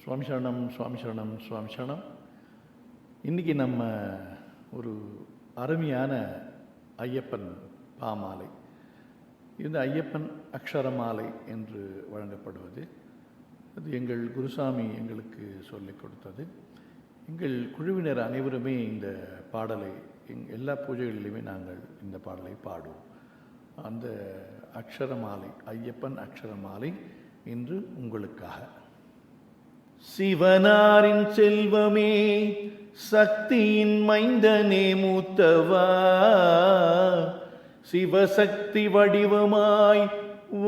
சுவாமி சரணம், சுவாமி சரணம், சுவாமி சரணம். இன்றைக்கி நம்ம ஒரு அருமையான ஐயப்பன் பாமாலை, இந்த ஐயப்பன் அக்ஷரமாலை என்று வழங்கப்படுவது. அது எங்கள் குருசாமி எங்களுக்கு சொல்லிக் கொடுத்தது. எங்கள் குழுவினர் அனைவருமே இந்த பாடலை எல்லா பூஜைகளிலுமே நாங்கள் இந்த பாடலை பாடுவோம். அந்த அக்ஷரமாலை, ஐயப்பன் அக்ஷரமாலை இன்று உங்களுக்காக. சிவனாரின் செல்வமே, சக்தியின் மைந்தனே மூத்தவா, சிவசக்தி வடிவமாய்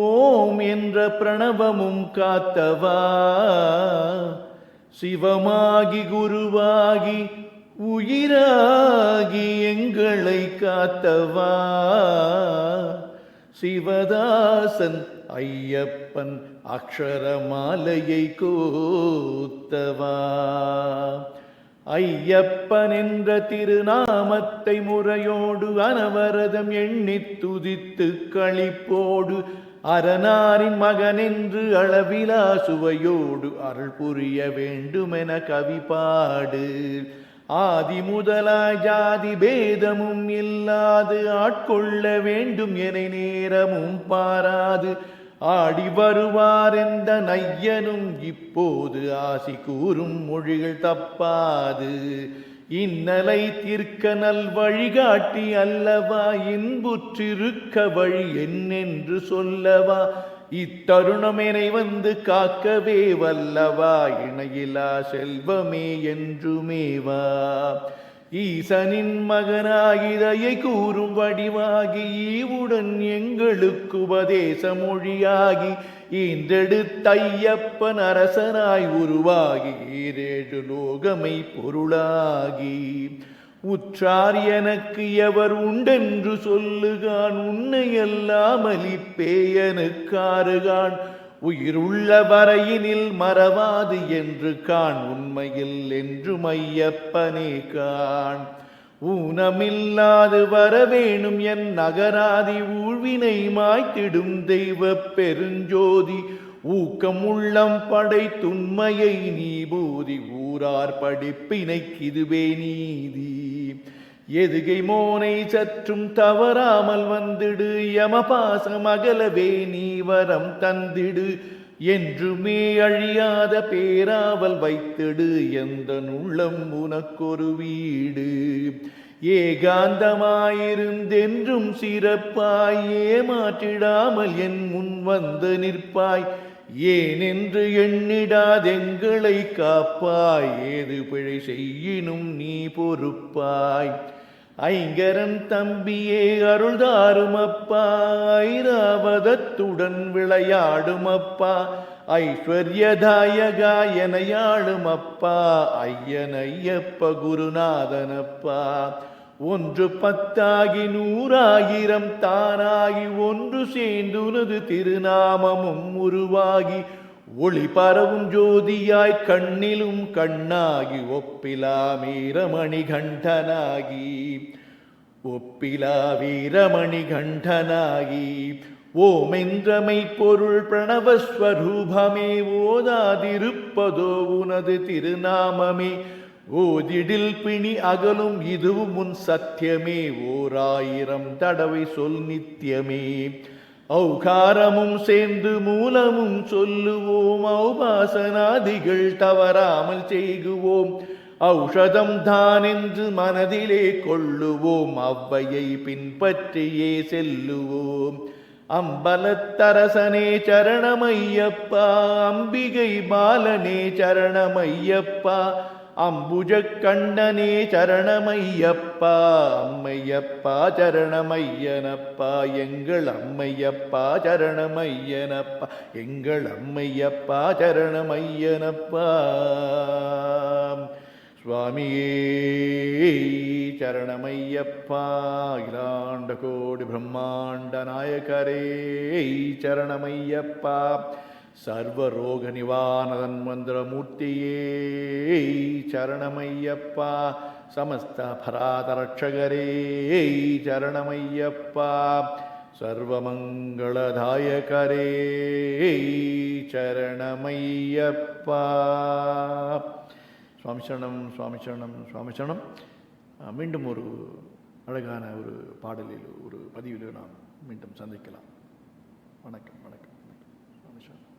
ஓம் என்ற பிரணவமும் காத்தவா, சிவமாகி குருவாகி உயிராகி எங்களை காத்தவா, சிவதாசன் ஐயப்பன் அக்ஷரமாலையை கோத்தவா. ஐயப்பன் என்ற திருநாமத்தை முறையோடு அனவரதம் எண்ணி துதித்து களிப்போடு, அரணாரின் மகன் என்று அளவிலா சுவையோடு அருள் புரிய வேண்டுமென கவி பாடு. ஆதி முதலாய் ஜாதி பேதமும் இல்லாது ஆட்கொள்ள வேண்டும் என நேரமும் பாராது ஆடி வருவார் எந்த நையனும் இப்போது ஆசி கூறும் மொழிகள் தப்பாது. இன்னலை தீர்க்க நல் வழிகாட்டி அல்லவா, இன்புற்றிருக்க வழி என்னென்று சொல்லவா, இத்தருணமெனை வந்து காக்கவே வல்லவா, இணையிலா செல்வமே என்றுமேவா. ஈசனின் மகனாகி தயை கூறும் வடிவாகி ஈவுடன் எங்களுக்கு உபதேச மொழியாகி, ஈன்றெடுத்த ஐயப்பன் அரசனாய் உருவாகி ஈரேழு லோகமை பொருளாகி, உற்றார் எனக்கு எவர் உண்டென்று சொல்லுகான், உன்னை எல்லாம் அளிப்பேயனுக்காருகான், உயிருள்ள வரையினில் மறவாது என்று கான், உண்மையில் என்றும் ஐயப்பனே கான். ஊனமில்லாது வரவேணும் என் நகராதி ஊழ்வினை மாய்த்திடும் தெய்வ பெருஞ்சோதி, ஊக்கம் உள்ளம் படைத்துண்மையை நீ பூதி, ஊரார் படிப்பினைக்கிதுவே நீதி. எதுகை மோனை சற்றும் தவறாமல் வந்திடு, யமபாசம் அகலவே நீ வரம் தந்திடு, என்றுமே அழியாத பேராவல் வைத்திடு, எந்த உள்ளம் உனக்கொரு வீடு. ஏகாந்தமாயிருந்தென்றும் சிறப்பாய் ஏமாற்றிடாமல் என் முன் வந்து நிற்பாய், ஏனென்று எண்ணிடாதெங்களை காப்பாய், ஏது பிழை செய்யினும் நீ பொறுப்பாய். ஐங்கரன் தம்பியே அருள்தாரும் அப்பா, ஐராவதத்துடன் விளையாடும் அப்பா, ஐஸ்வர்யதாயகா எனையாளும் அப்பா, ஐயன் ஐயப்ப குருநாதனப்பா. ஒன்று பத்தாகி நூறாயிரம் தானாகி ஒன்று சேர்ந்துனது திருநாமமும் உருவாகி, ஒளி பரவும் ஜோதியாய் கண்ணிலும் கண்ணாகி, ஒப்பிலா வீரமணி கண்டனாகி, ஒப்பிலா வீரமணி கண்டனாகி. ஓமென்றமை பொருள் பிரணவஸ்வரூபமே, ஓதாதிருப்பதோ உனது திருநாமமே, ஓதிடில் பிணி அகலும் இதுவும் உன் சத்தியமே, ஓராயிரம் தடவை சொல் நித்தியமே. ஔகாரமும் சேர்ந்து மூலமும் சொல்லுவோம், ஔபாசனாதிகள் தவறாமல் செய்குவோம், ஔஷதம் தான் என்று மனதிலே கொள்ளுவோம், அவ்வையை பின்பற்றியே செல்லுவோம். அம்பலத்தரசனே சரணமையப்பா, அம்பிகை பாலனே சரணமையப்பா, அம்புஜ கண்ணனே சரணமையப்பா, அம்மையப்பா சரணமையனப்பா, எங்கள் அம்மையப்பா சரணமையனப்பா, எங்கள் அம்மையப்பா சரணமையனப்பா. சுவாமியே சரணமையப்பா, அகிலாண்ட கோடி பிரம்மாண்ட நாயகரே சரணமையப்பா, சர்வரோக நிவாரணன் மந்திரமூர்த்தியே சரணமையப்பா, சமஸ்த பராதரட்சகரே சரணமையப்பா, சர்வமங்களதாயகரே சரணமையப்பா. சுவாமி சரணம், சுவாமி சரணம், சுவாமி சரணம். மீண்டும் ஒரு அழகான ஒரு பாடலில், ஒரு பதிவில் நாம் மீண்டும் சந்திக்கலாம். வணக்கம், வணக்கம், வணக்கம். சுவாமி சரணம்.